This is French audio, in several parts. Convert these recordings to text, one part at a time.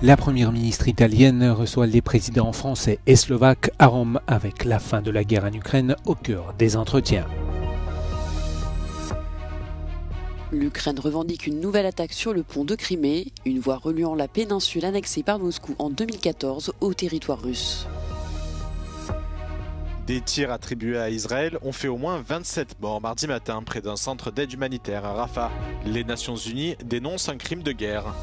La première ministre italienne reçoit les présidents français et slovaques à Rome avec la fin de la guerre en Ukraine au cœur des entretiens. L'Ukraine revendique une nouvelle attaque sur le pont de Crimée, une voie reliant la péninsule annexée par Moscou en 2014 au territoire russe. Des tirs attribués à Israël ont fait au moins 27 morts mardi matin près d'un centre d'aide humanitaire à Rafah. Les Nations Unies dénoncent un crime de guerre.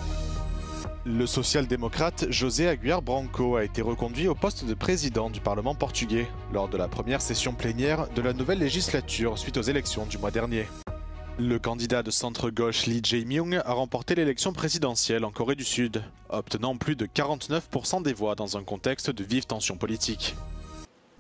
Le social-démocrate José Aguiar Branco a été reconduit au poste de président du Parlement portugais lors de la première session plénière de la nouvelle législature suite aux élections du mois dernier. Le candidat de centre-gauche Lee Jae-myung a remporté l'élection présidentielle en Corée du Sud, obtenant plus de 49% des voix dans un contexte de vives tensions politiques.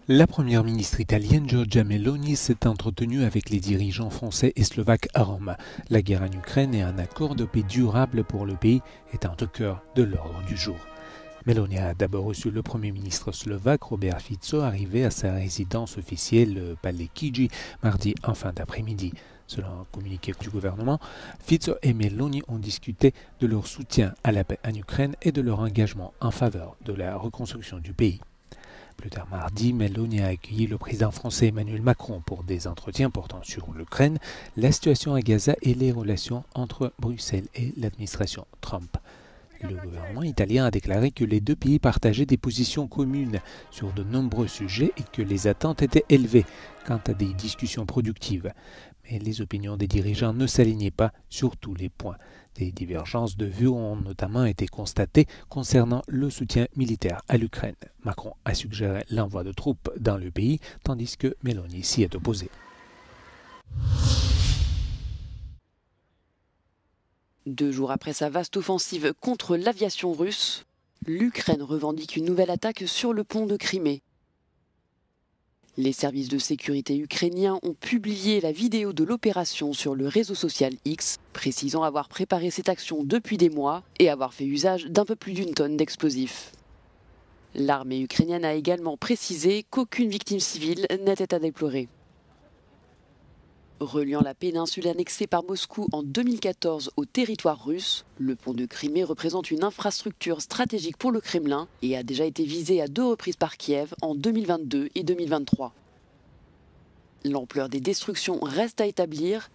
La première ministre italienne Giorgia Meloni s'est entretenue avec les dirigeants français et slovaques à Rome. La guerre en Ukraine et un accord de paix durable pour le pays étant au cœur de l'ordre du jour. Meloni a d'abord reçu le Premier ministre slovaque Robert Fico, arrivé à sa résidence officielle, le Palais Chigi, mardi en fin d'après-midi. Selon un communiqué du gouvernement, Fico et Meloni ont discuté de leur soutien à la paix en Ukraine et de leur engagement en faveur de la reconstruction du pays. Plus tard mardi, Meloni a accueilli le président français Emmanuel Macron pour des entretiens portant sur l'Ukraine, la situation à Gaza et les relations entre Bruxelles et l'administration Trump. Le gouvernement italien a déclaré que les deux pays partageaient des positions communes sur de nombreux sujets et que les attentes étaient élevées quant à des discussions productives. Mais les opinions des dirigeants ne s'alignaient pas sur tous les points. Des divergences de vues ont notamment été constatées concernant le soutien militaire à l'Ukraine. Macron a suggéré l'envoi de troupes dans le pays, tandis que Meloni s'y est opposée. Deux jours après sa vaste offensive contre l'aviation russe, l'Ukraine revendique une nouvelle attaque sur le pont de Crimée. Les services de sécurité ukrainiens ont publié la vidéo de l'opération sur le réseau social X, précisant avoir préparé cette action depuis des mois et avoir fait usage d'un peu plus d'une tonne d'explosifs. L'armée ukrainienne a également précisé qu'aucune victime civile n'était à déplorer. Reliant la péninsule annexée par Moscou en 2014 au territoire russe, le pont de Crimée représente une infrastructure stratégique pour le Kremlin et a déjà été visé à 2 reprises par Kiev en 2022 et 2023. L'ampleur des destructions reste à établir.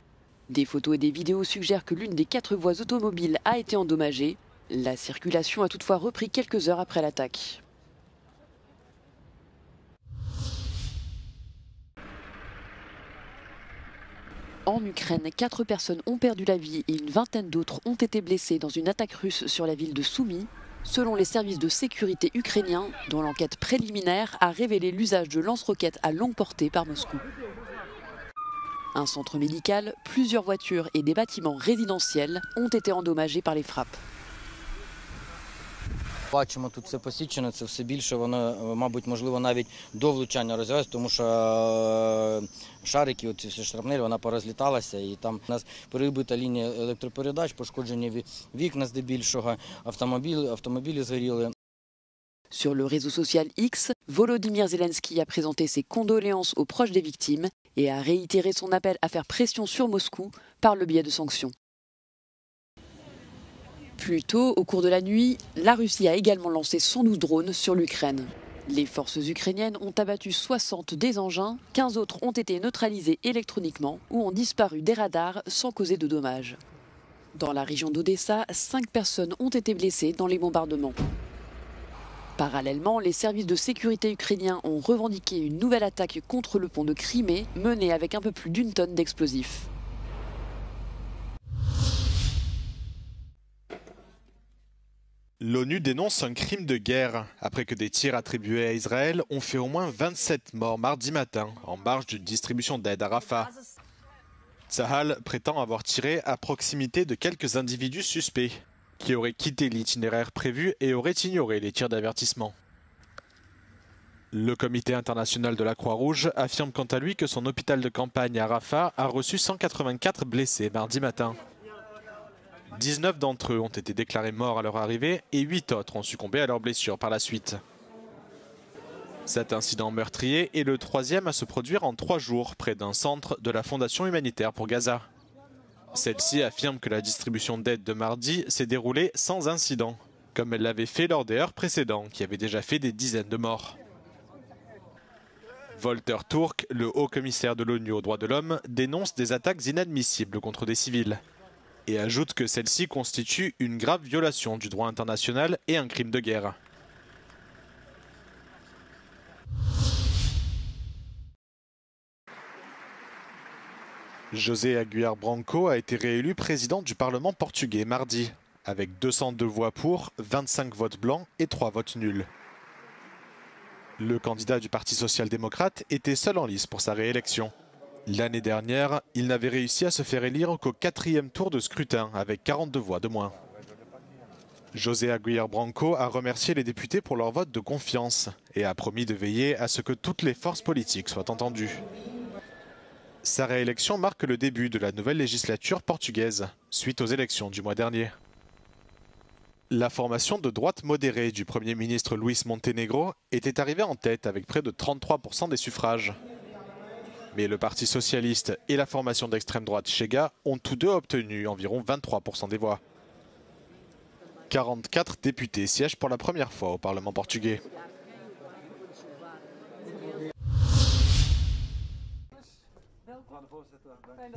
Des photos et des vidéos suggèrent que l'une des 4 voies automobiles a été endommagée. La circulation a toutefois repris quelques heures après l'attaque. En Ukraine, 4 personnes ont perdu la vie et une vingtaine d'autres ont été blessées dans une attaque russe sur la ville de Soumy, selon les services de sécurité ukrainiens, dont l'enquête préliminaire a révélé l'usage de lance-roquettes à longue portée par Moscou. Un centre médical, plusieurs voitures et des bâtiments résidentiels ont été endommagés par les frappes. Бачимо, тут все посічено, це все більше, воно, мабуть, можливо, навіть до влучання розвивається, тому що шарики, оці всі шрапнелі, вона порозліталася, і там у нас перебита лінія електропередач, пошкоджені вікна здебільшого, автомобілі згоріли. Sur le réseau social X, Volodymyr Zelensky a présenté ses condoléances aux proches des victimes et a réitéré son appel à faire pression sur Moscou par le biais de sanctions. Plus tôt, au cours de la nuit, la Russie a également lancé 112 drones sur l'Ukraine. Les forces ukrainiennes ont abattu 60 des engins, 15 autres ont été neutralisés électroniquement ou ont disparu des radars sans causer de dommages. Dans la région d'Odessa, 5 personnes ont été blessées dans les bombardements. Parallèlement, les services de sécurité ukrainiens ont revendiqué une nouvelle attaque contre le pont de Crimée, menée avec un peu plus d'1 tonne d'explosifs. L'ONU dénonce un crime de guerre après que des tirs attribués à Israël ont fait au moins 27 morts mardi matin en marge d'une distribution d'aide à Rafah. Tsahal prétend avoir tiré à proximité de quelques individus suspects qui auraient quitté l'itinéraire prévu et auraient ignoré les tirs d'avertissement. Le Comité international de la Croix-Rouge affirme quant à lui que son hôpital de campagne à Rafah a reçu 184 blessés mardi matin. 19 d'entre eux ont été déclarés morts à leur arrivée et 8 autres ont succombé à leurs blessures par la suite. Cet incident meurtrier est le 3e à se produire en 3 jours près d'un centre de la Fondation humanitaire pour Gaza. Celle-ci affirme que la distribution d'aide de mardi s'est déroulée sans incident, comme elle l'avait fait lors des heurts précédents, qui avaient déjà fait des dizaines de morts. Volker Turk, le haut-commissaire de l'ONU aux droits de l'homme, dénonce des attaques inadmissibles contre des civils et ajoute que celles-ci constituent une grave violation du droit international et un crime de guerre. José Aguiar Branco a été réélu président du Parlement portugais mardi, avec 202 voix pour, 25 votes blancs et 3 votes nuls. Le candidat du Parti social-démocrate était seul en lice pour sa réélection. L'année dernière, il n'avait réussi à se faire élire qu'au 4e tour de scrutin, avec 42 voix de moins. José Aguiar Branco a remercié les députés pour leur vote de confiance et a promis de veiller à ce que toutes les forces politiques soient entendues. Sa réélection marque le début de la nouvelle législature portugaise, suite aux élections du mois dernier. La formation de droite modérée du Premier ministre Luís Montenegro était arrivée en tête avec près de 33% des suffrages. Mais le Parti socialiste et la formation d'extrême droite Chega ont tous deux obtenu environ 23% des voix. 44 députés siègent pour la première fois au Parlement portugais.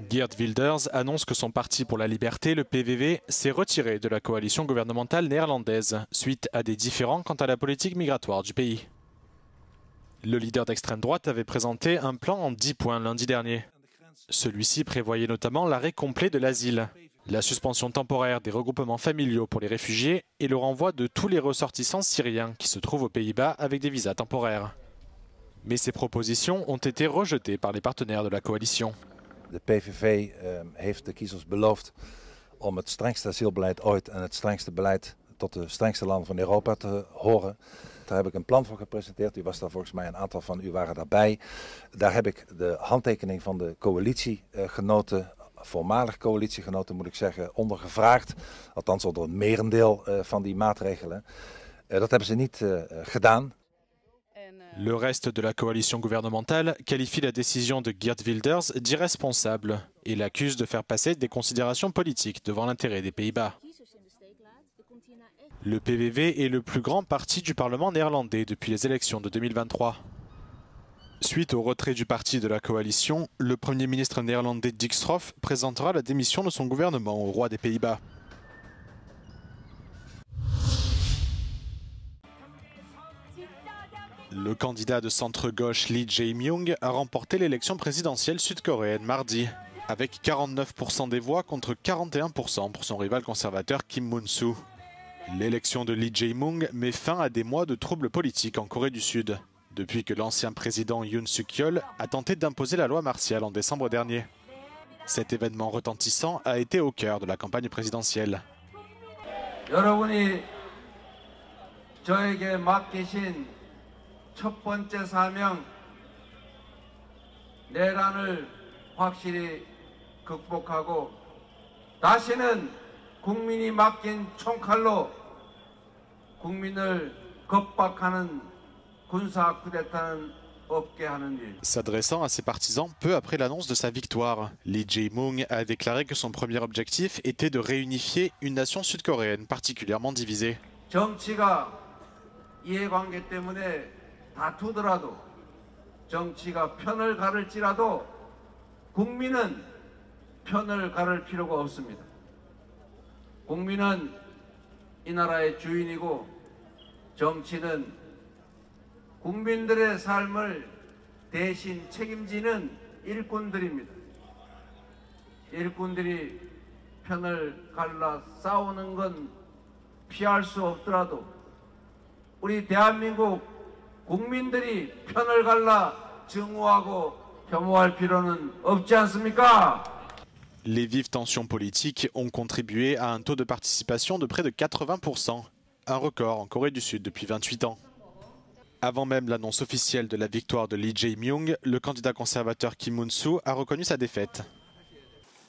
Geert Wilders annonce que son parti pour la liberté, le PVV, s'est retiré de la coalition gouvernementale néerlandaise suite à des différends quant à la politique migratoire du pays. Le leader d'extrême droite avait présenté un plan en 10 points lundi dernier. Celui-ci prévoyait notamment l'arrêt complet de l'asile, la suspension temporaire des regroupements familiaux pour les réfugiés et le renvoi de tous les ressortissants syriens qui se trouvent aux Pays-Bas avec des visas temporaires. Mais ces propositions ont été rejetées par les partenaires de la coalition. De PVV heeft de kiezers beloofd om het strengste asielbeleid ooit en het strengste beleid tot de strengste landen van Europa te horen. Daar heb ik een plan voor gepresenteerd. U was daar volgens mij, een aantal van u waren daarbij. Daar heb ik de handtekening van de coalitiegenoten, voormalig coalitiegenoten moet ik zeggen, onder gevraagd. Althans onder een merendeel van die maatregelen. Dat hebben ze niet gedaan. Le reste de la coalition gouvernementale qualifie la décision de Geert Wilders d'irresponsable et l'accuse de faire passer des considérations politiques devant l'intérêt des Pays-Bas. Le PVV est le plus grand parti du Parlement néerlandais depuis les élections de 2023. Suite au retrait du parti de la coalition, le Premier ministre néerlandais Dick Schoof présentera la démission de son gouvernement au roi des Pays-Bas. Le candidat de centre-gauche Lee Jae-myung a remporté l'élection présidentielle sud-coréenne mardi, avec 49% des voix contre 41% pour son rival conservateur Kim Moon-soo. L'élection de Lee Jae-myung met fin à des mois de troubles politiques en Corée du Sud, depuis que l'ancien président Yoon Suk-yeol a tenté d'imposer la loi martiale en décembre dernier. Cet événement retentissant a été au cœur de la campagne présidentielle. 첫 번째 사명, 내란을 확실히 극복하고 다시는 국민이 맡긴 총칼로 국민을 겁박하는 군사 쿠데타는 없게 하는 일. S'adressant à ses partisans peu après l'annonce de sa victoire, Lee Jae-myung a déclaré que son premier objectif était de réunifier une nation sud-coréenne particulièrement divisée. 정치가 이해관계 때문에 다투더라도 정치가 편을 가를지라도 국민은 편을 가를 필요가 없습니다. 국민은 이 나라의 주인이고 정치는 국민들의 삶을 대신 책임지는 일꾼들입니다. 일꾼들이 편을 갈라 싸우는 건 피할 수 없더라도 우리 대한민국 국민들이 편을 갈라 증오하고 혐오할 필요는 없지 않습니까? Les vives tensions politiques ont contribué à un taux de participation de près de 80%, un record en Corée du Sud depuis 28 ans. Avant même l'annonce officielle de la victoire de Lee Jae-myung, le candidat conservateur Kim Moon-soo a reconnu sa défaite.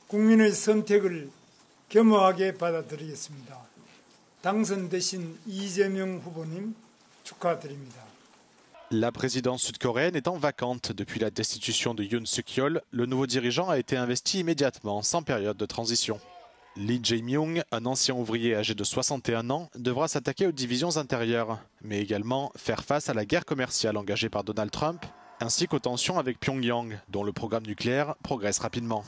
국민의 선택을 겸허하게 받아들이겠습니다. 당선되신 이재명 후보님 축하드립니다. La présidence sud-coréenne étant vacante depuis la destitution de Yoon Suk-yeol, le nouveau dirigeant a été investi immédiatement, sans période de transition. Lee Jae-myung, un ancien ouvrier âgé de 61 ans, devra s'attaquer aux divisions intérieures, mais également faire face à la guerre commerciale engagée par Donald Trump, ainsi qu'aux tensions avec Pyongyang, dont le programme nucléaire progresse rapidement.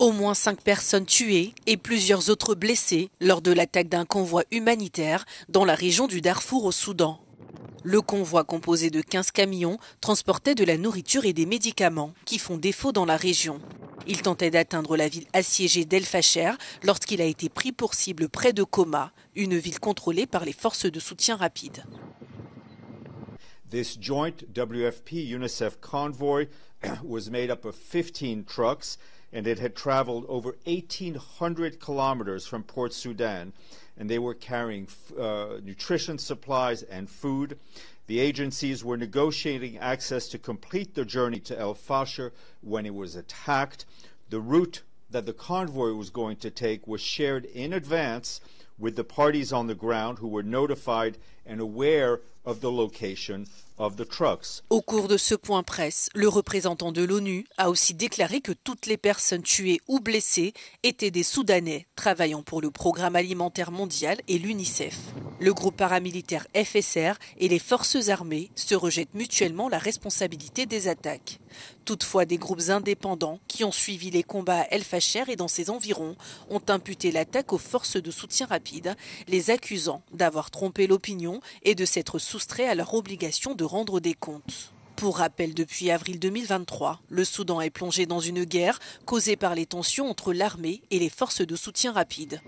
Au moins 5 personnes tuées et plusieurs autres blessées lors de l'attaque d'un convoi humanitaire dans la région du Darfour au Soudan. Le convoi, composé de 15 camions, transportait de la nourriture et des médicaments qui font défaut dans la région. Il tentait d'atteindre la ville assiégée d'El Fasher lorsqu'il a été pris pour cible près de Koma, une ville contrôlée par les forces de soutien rapide. This joint WFP-UNICEF convoy was made up of 15 trucks, and it had traveled over 1,800 kilometers from Port Sudan, and they were carrying nutrition supplies and food. The agencies were negotiating access to complete the journey to El Fasher when it was attacked. The route that the convoy was going to take was shared in advance with the parties on the ground who were notified and aware of the location of the trucks. Au cours de ce point presse, le représentant de l'ONU a aussi déclaré que toutes les personnes tuées ou blessées étaient des Soudanais travaillant pour le Programme alimentaire mondial et l'UNICEF. Le groupe paramilitaire FSR et les forces armées se rejettent mutuellement la responsabilité des attaques. Toutefois, des groupes indépendants qui ont suivi les combats à El Fasher et dans ses environs ont imputé l'attaque aux forces de soutien rapide, les accusant d'avoir trompé l'opinion et de s'être soustraits à leur obligation de rendre des comptes. Pour rappel, depuis avril 2023, le Soudan est plongé dans une guerre causée par les tensions entre l'armée et les forces de soutien rapide.